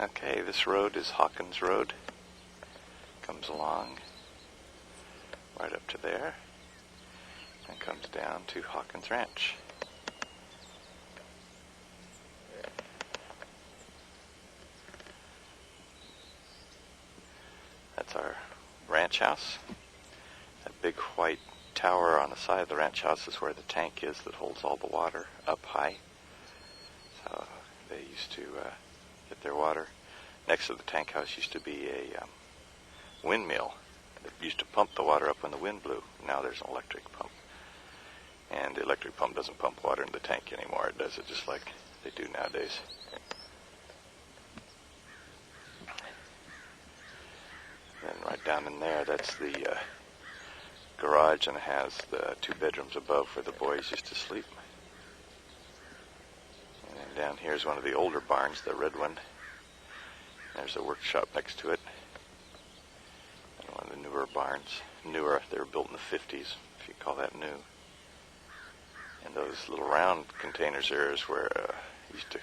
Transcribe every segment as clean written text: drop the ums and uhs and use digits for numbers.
Okay, this road is Hawkins Road. Comes along right up to there and comes down to Hawkins Ranch. That's our ranch house. That big white tower on the side of the ranch house is where the tank is that holds all the water up high. So they used to get their water. Next to the tank house used to be a windmill that used to pump the water up when the wind blew. Now there's an electric pump. And the electric pump doesn't pump water in the tank anymore. It does it just like they do nowadays. Then right down in there, that's the garage, and it has the 2 bedrooms above where the boys used to sleep. And then down here is one of the older barns, the red one. There's a workshop next to it. And one of the newer barns. Newer, they were built in the 50s, if you call that new. And those little round containers there is where used to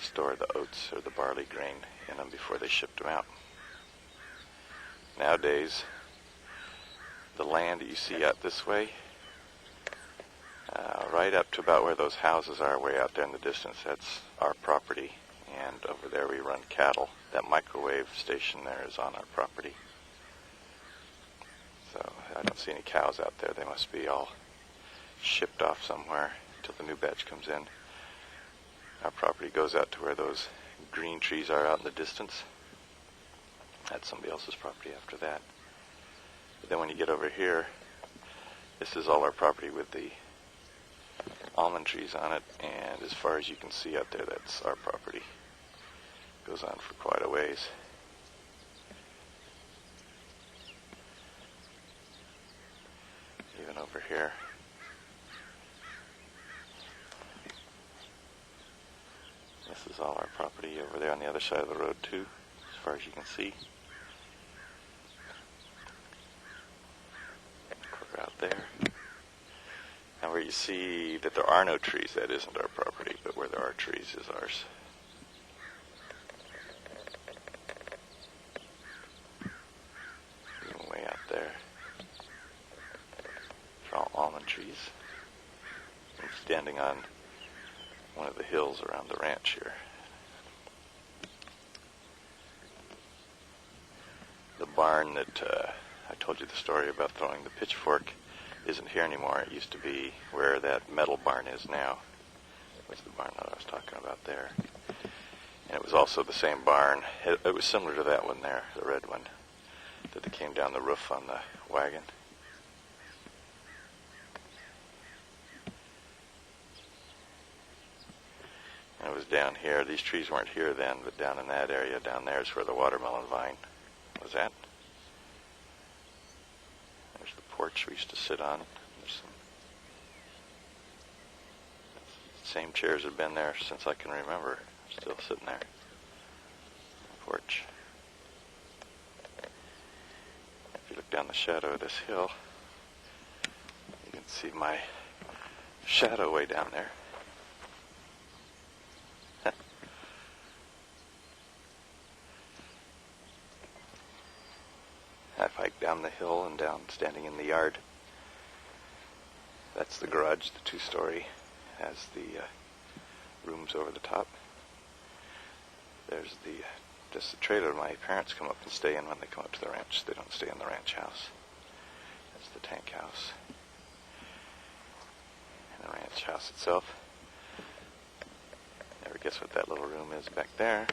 store the oats or the barley grain in them before they shipped them out. Nowadays, the land that you see out this way, right up to about where those houses are, way out there in the distance, that's our property. And over there we run cattle. That microwave station there is on our property. So I don't see any cows out there. They must be all shipped off somewhere until the new batch comes in. Our property goes out to where those green trees are out in the distance. That's somebody else's property after that. But then when you get over here, this is all our property with the almond trees on it, and as far as you can see out there, that's our property. Goes on for quite a ways. Even over here. This is all our property over there on the other side of the road too, as far as you can see. We're out there. And where you see that there are no trees, that isn't our property, but where there are trees is ours. Even way out there. It's all almond trees. I'm standing on one of the hills around the ranch here. The barn that I told you the story about throwing the pitchfork isn't here anymore. It used to be where that metal barn is now. Was the barn that I was talking about there. And it was also the same barn. It was similar to that one there, the red one, that came down the roof on the wagon. And it was down here. These trees weren't here then, but down in that area down there is where the watermelon vine was at. There's the porch we used to sit on. There's some same chairs have been there since I can remember. Still sitting there. Porch. If you look down the shadow of this hill, you can see my shadow way down there. I've hiked down the hill and down, standing in the yard. That's the garage, the 2-story, has the rooms over the top. There's just the trailer my parents come up and stay in when they come up to the ranch. They don't stay in the ranch house. That's the tank house. And the ranch house itself. Never guess what that little room is back there.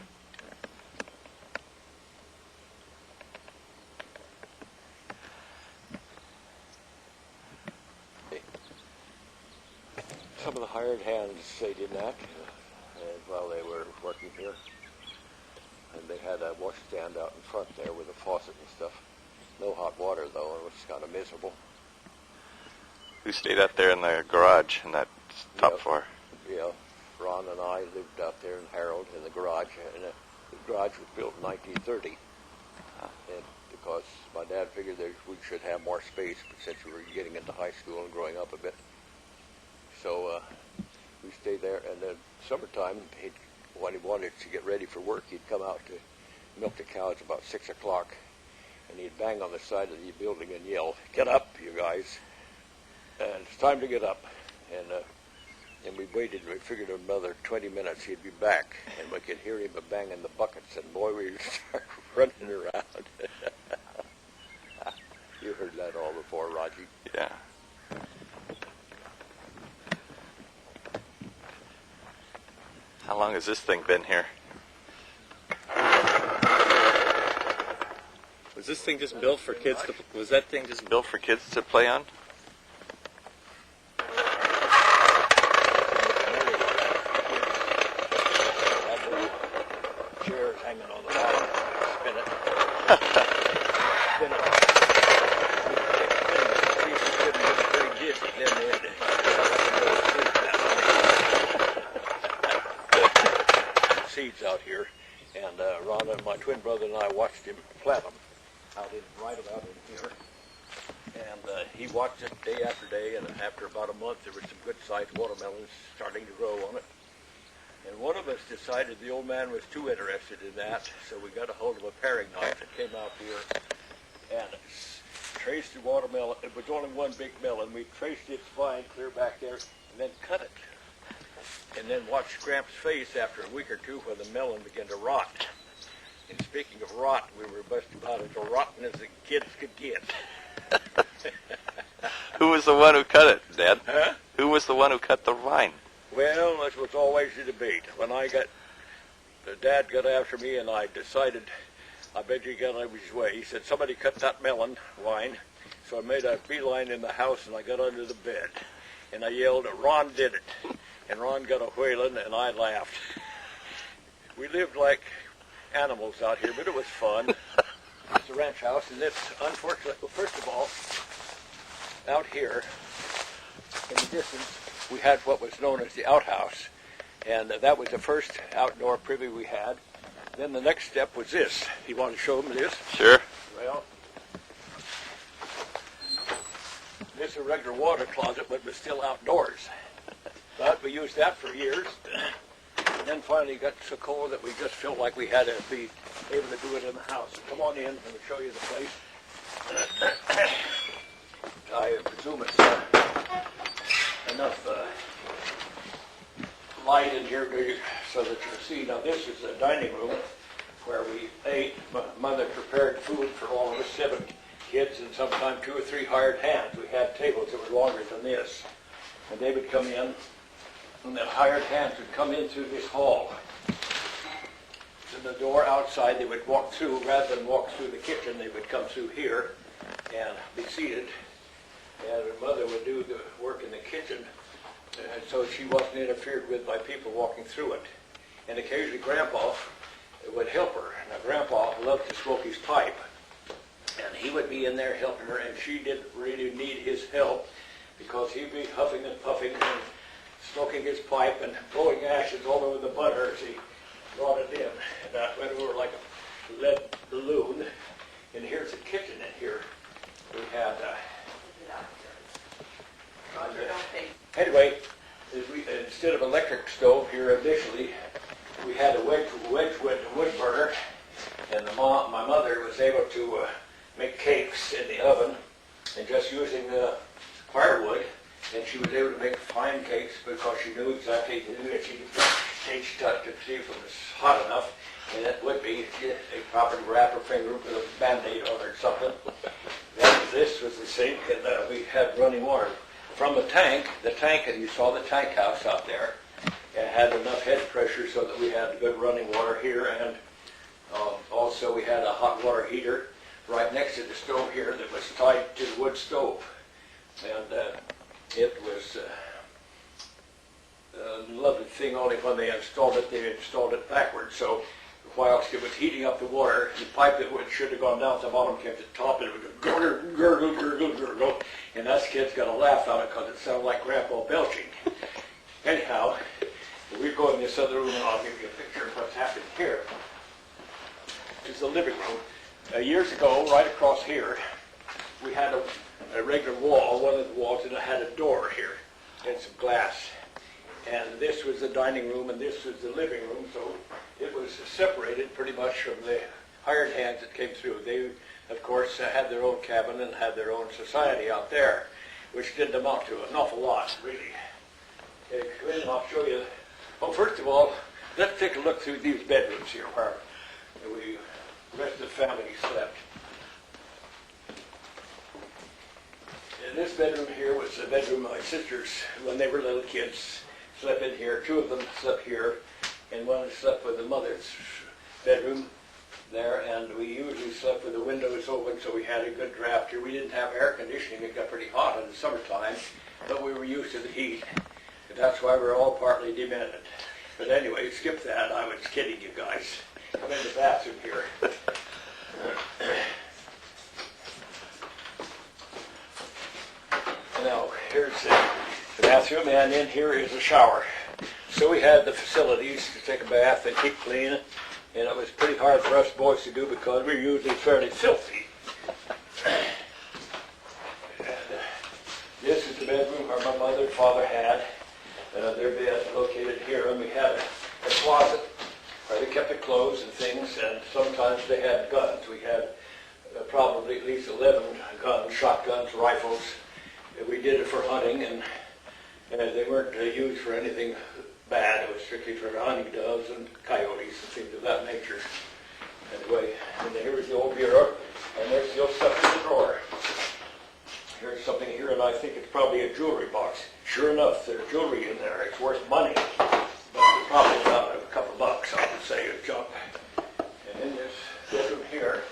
Some of the hired hands stayed in that while they were working here. And they had a washstand out in front there with a faucet and stuff. No hot water, though. It was kind of miserable. Who stayed out there in the garage in that top floor? Yeah. Ron and I lived out there in Harold in the garage. And the garage was built in 1930. And because my dad figured that we should have more space since we were getting into high school and growing up a bit. So we stayed there, and then summertime, he'd when he wanted to get ready for work, he'd come out to milk the cows about 6 o'clock, and he'd bang on the side of the building and yell, "Get up, you guys, and it's time to get up." And we waited, and we figured another 20 minutes he'd be back, and we could hear him banging the buckets, and boy, we started running around. You heard that all before, Raji. Yeah. How long has this thing been here? Was this thing just built for kids to? Was that thing just built for kids to play on? Chairs hanging on the bottom. Spin it. Spin it. Seeds out here, and Ron and my twin brother and I watched him plant them right about in here. And he watched it day after day, and after about a month, there were some good-sized watermelons starting to grow on it. And one of us decided the old man was too interested in that, so we got a hold of a paring knife and came out here and traced the watermelon. It was only one big melon. We traced its vine clear back there and then cut it. And then watched Gramps' face after a week or two when the melon began to rot. And speaking of rot, we were just about as rotten as the kids could get. Who was the one who cut it, Dad? Huh? Who was the one who cut the vine? Well, that was always the debate. When Dad got after me, and I decided, I bet he got out of his way. He said, "Somebody cut that melon vine." So I made a beeline in the house, and I got under the bed. And I yelled, "Ron did it." And Ron got a whaling, and I laughed. We lived like animals out here, but it was fun. It's a ranch house, and it's unfortunate. Well, first of all, out here in the distance, we had what was known as the outhouse, and that was the first outdoor privy we had. Then the next step was this. You want to show them this? Sure. Well, this is a regular water closet, but it was still outdoors. But we used that for years. And then finally got so cold that we just felt like we had to be able to do it in the house. Come on in, let me show you the place. I presume it's enough light in here so that you can see. Now this is the dining room where we ate. My mother prepared food for all of us, 7 kids, and sometimes 2 or 3 hired hands. We had tables that were longer than this. And they would come in, and the hired hands would come in through this hall. To the door outside, they would walk through. Rather than walk through the kitchen, they would come through here and be seated. And her mother would do the work in the kitchen, and so she wasn't interfered with by people walking through it. And occasionally Grandpa would help her. Now Grandpa loved to smoke his pipe, and he would be in there helping her, and she didn't really need his help because he'd be huffing and puffing and smoking his pipe and blowing ashes all over the butter as he brought it in. And that went over like a lead balloon. And here's the kitchen in here. We had anyway, instead of electric stove here initially, we had a Wedgwood wood burner, and my mother was able to make cakes in the oven, and just using firewood, and she was able to make fine cakes because she knew exactly that she could taste to see if it was hot enough, and it would be. They probably wrap her finger with a Band-Aid on it or something. Then this was the sink, and we had running water. From the tank, and you saw the tank house out there, it had enough head pressure so that we had good running water here, and also we had a hot water heater right next to the stove here that was tied to the wood stove. And it was a lovely thing, only when they installed it backwards. So whilst it was heating up the water, the pipe that should have gone down to the bottom came to the top, and it would go gurgle, gurgle, gurgle, gurgle. And us kids got a laugh out of it because it sounded like Grandpa belching. Anyhow, we go in this other room, and I'll give you a picture of what's happening here. This is the living room. Years ago, right across here, we had a regular wall, one of the walls, and it had a door here and some glass. And this was the dining room, and this was the living room. So separated pretty much from the hired hands that came through. They, of course, had their own cabin and had their own society out there, which didn't amount to an awful lot, really. Okay, come in and I'll show you. Well, first of all, let's take a look through these bedrooms here where the rest of the family slept. And this bedroom here was the bedroom my sisters, when they were little kids, slept in here. Two of them slept here, and one slept with the mother's bedroom there, and we usually slept with the windows open so we had a good draft here. We didn't have air conditioning. It got pretty hot in the summertime, but we were used to the heat, and that's why we're all partly demented. But anyway, skip that. I was kidding you guys. Come in the bathroom here. Now, here's the bathroom, and in here is a shower. So we had the facilities to take a bath and keep clean, and it was pretty hard for us boys to do because we were usually fairly filthy. And this is the bedroom where my mother and father had their bed located here, and we had a closet where they kept the clothes and things, and sometimes they had guns. We had probably at least 11 guns, shotguns, rifles. We did it for hunting, and they weren't used for anything bad. It was strictly for hunting doves and coyotes and things of that nature. Anyway, and here's the old bureau, and there's the old stuff in the drawer. Here's something here, and I think it's probably a jewelry box. Sure enough, there's jewelry in there. It's worth money, but it's probably about a couple bucks, I would say, of junk. And in this bedroom here,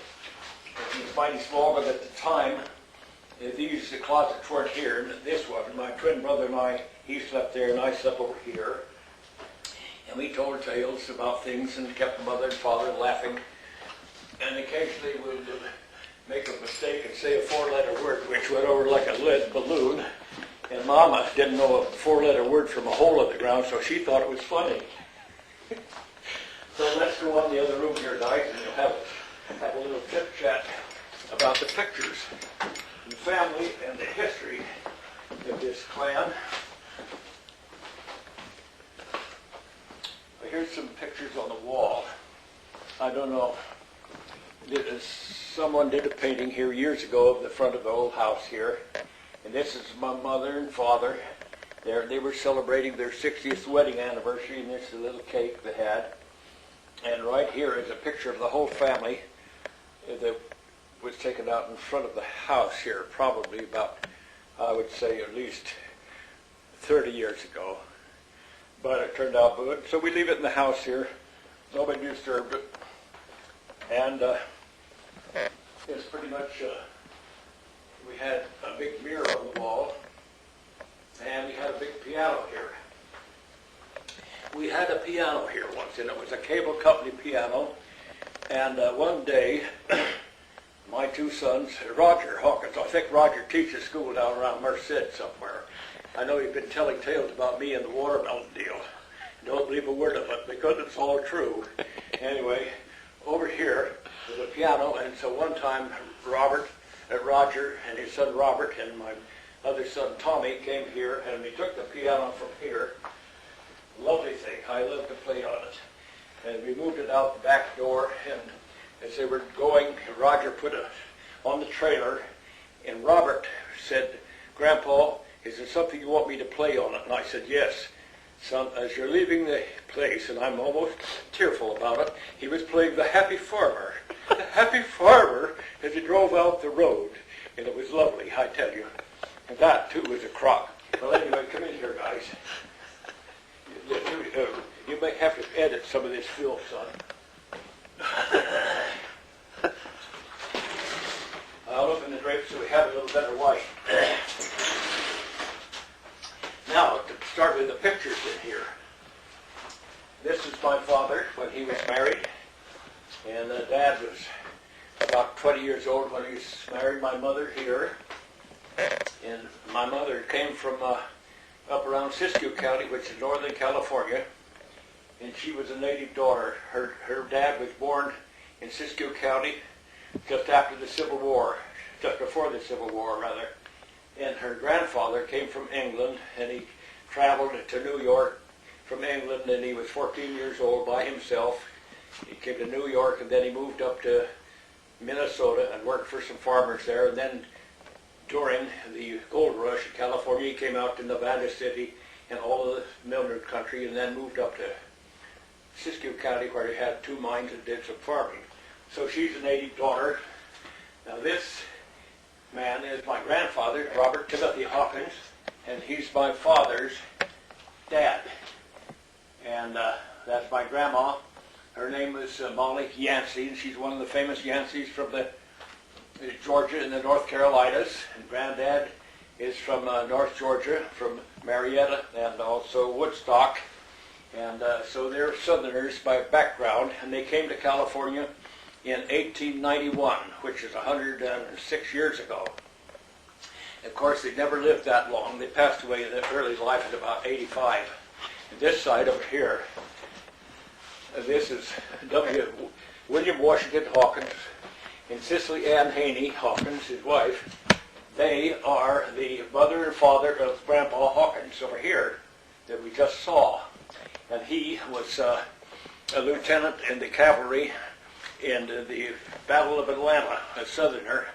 it's mighty small, but at the time, the closets weren't here, and this one, my twin brother and I, he slept there and I slept over here. And we told tales about things and kept mother and father laughing. And occasionally we would make a mistake and say a four-letter word, which went over like a lead balloon. And Mama didn't know a four-letter word from a hole in the ground, so she thought it was funny. So let's go on the other room here, guys, and you'll have a little chit-chat about the pictures, the family, and the history of this clan. Here's some pictures on the wall. I don't know. Someone did a painting here years ago of the front of the old house here. And this is my mother and father. They were celebrating their 60th wedding anniversary, and this is a little cake they had. And right here is a picture of the whole family that was taken out in front of the house here, probably about, I would say, at least 30 years ago. But it turned out good, so we leave it in the house here. Nobody disturbed it. And it's pretty much, we had a big mirror on the wall, and we had a big piano here. We had a piano here once, and it was a cable company piano. And one day, my two sons, Roger Hawkins, I think Roger teaches school down around Merced somewhere. I know he's been telling tales about me and the watermelon deal. Don't believe a word of it because it's all true. Anyway, over here is a piano, and so one time Roger and his son Robert and my other son Tommy came here, and we took the piano from here. Lovely thing. I love to play on it. And we moved it out the back door, and as they were going, Roger put it on the trailer, and Robert said, "Grandpa, is there something you want me to play on it?" And I said, "Yes." Son, as you're leaving the place, and I'm almost tearful about it, he was playing The Happy Farmer. The Happy Farmer, as he drove out the road. And it was lovely, I tell you. And that, too, was a crock. Well, anyway, come in here, guys. You may have to edit some of this filth, son. I'll open the drapes so we have a little better light. Now, to start with the pictures in here. This is my father when he was married, and Dad was about 20 years old when he married my mother here. And my mother came from up around Siskiyou County, which is Northern California, and she was a native daughter. Her dad was born in Siskiyou County just after the Civil War, just before the Civil War, rather. And her grandfather came from England, and he traveled to New York from England, and he was 14 years old by himself. He came to New York, and then he moved up to Minnesota and worked for some farmers there. And then during the gold rush in California, he came out to Nevada City and all of the Milner country, and then moved up to Siskiyou County, where he had 2 mines and did some farming. So she's a native daughter. Now this man is my grandfather, Robert Timothy Hawkins, and he's my father's dad. And that's my grandma. Her name is Molly Yancey, and she's one of the famous Yanceys from the Georgia and the North Carolinas. And Granddad is from North Georgia, from Marietta, and also Woodstock. And so they're Southerners by background, and they came to California in 1891, which is 106 years ago. Of course, they never lived that long. They passed away in their early life at about 85. And this side over here, this is William Washington Hawkins and Cicely Ann Haney Hawkins, his wife. They are the mother and father of Grandpa Hawkins over here that we just saw. And he was a lieutenant in the cavalry in the Battle of Atlanta, a Southerner,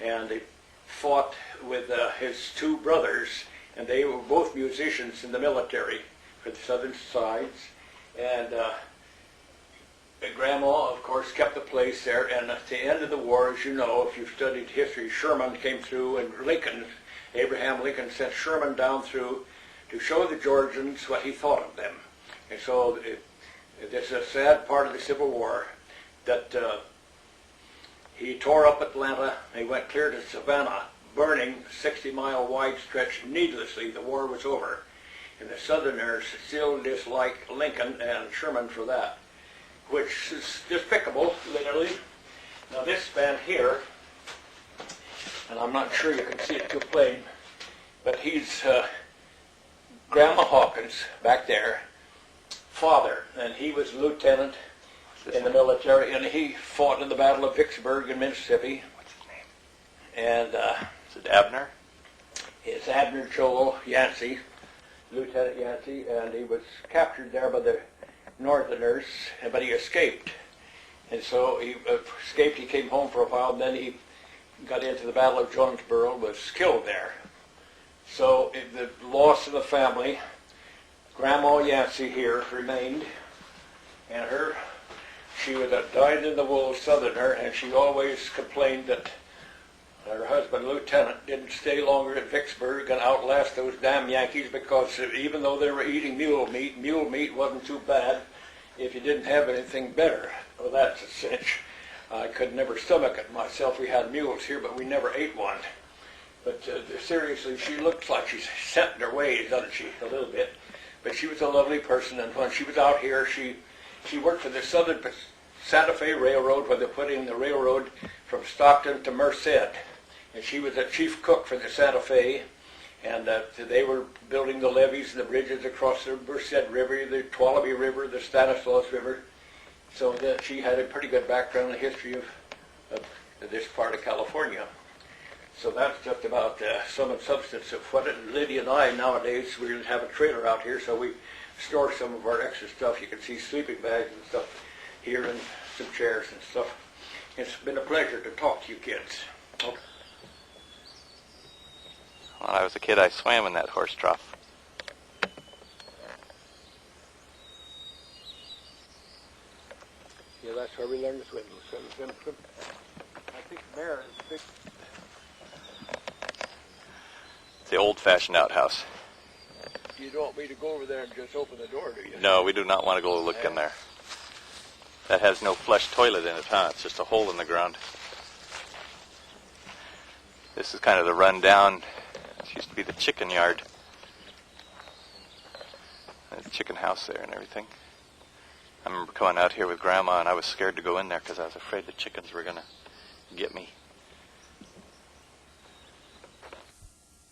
and he fought with his 2 brothers, and they were both musicians in the military for the Southern sides. And Grandma, of course, kept the place there, and at the end of the war, as you know, if you've studied history, Sherman came through, and Abraham Lincoln sent Sherman down through to show the Georgians what he thought of them. And so it's a sad part of the Civil War that he tore up Atlanta, and he went clear to Savannah, burning 60-mile wide stretch needlessly. The war was over. And the Southerners still dislike Lincoln and Sherman for that, which is despicable, literally. Now this man here, and I'm not sure you can see it too plain, but he's Grandma Hawkins back there, father, and he was lieutenant in the military, and he fought in the Battle of Vicksburg in Mississippi. What's his name? And Is it Abner? it's Abner Joel Yancey, Lieutenant Yancey, and he was captured there by the Northerners, but he escaped. And so he escaped, he came home for a while, and then he got into the Battle of Jonesboro, was killed there. So the loss of the family, Grandma Yancey here remained, and she was a dyed-in-the-wool Southerner, and she always complained that her husband, Lieutenant, didn't stay longer at Vicksburg and outlast those damn Yankees, because even though they were eating mule meat wasn't too bad if you didn't have anything better. Well, that's a cinch. I could never stomach it myself. We had mules here, but we never ate one. But seriously, she looks like she's set in her ways, doesn't she, a little bit. But she was a lovely person, and when she was out here, she worked for the Southern Santa Fe Railroad, where they put in the railroad from Stockton to Merced. And she was a chief cook for the Santa Fe, and they were building the levees and the bridges across the Merced River, the Tuolumne River, the Stanislaus River. So that she had a pretty good background in the history of this part of California. So that's just about sum and substance of what it. Lydia and I nowadays, we have a trailer out here, so we store some of our extra stuff. You can see sleeping bags and stuff here, and some chairs and stuff. It's been a pleasure to talk to you kids. Okay. When I was a kid, I swam in that horse trough. Yeah, that's where we learned to swim. I think Mare is big. It's the old-fashioned outhouse. You don't want me to go over there and just open the door, do you? No, we do not want to go look in there. That has no flush toilet in it, huh? It's just a hole in the ground. This is kind of the rundown. This used to be the chicken yard. There's a chicken house there and everything. I remember coming out here with Grandma, and I was scared to go in there because I was afraid the chickens were going to get me.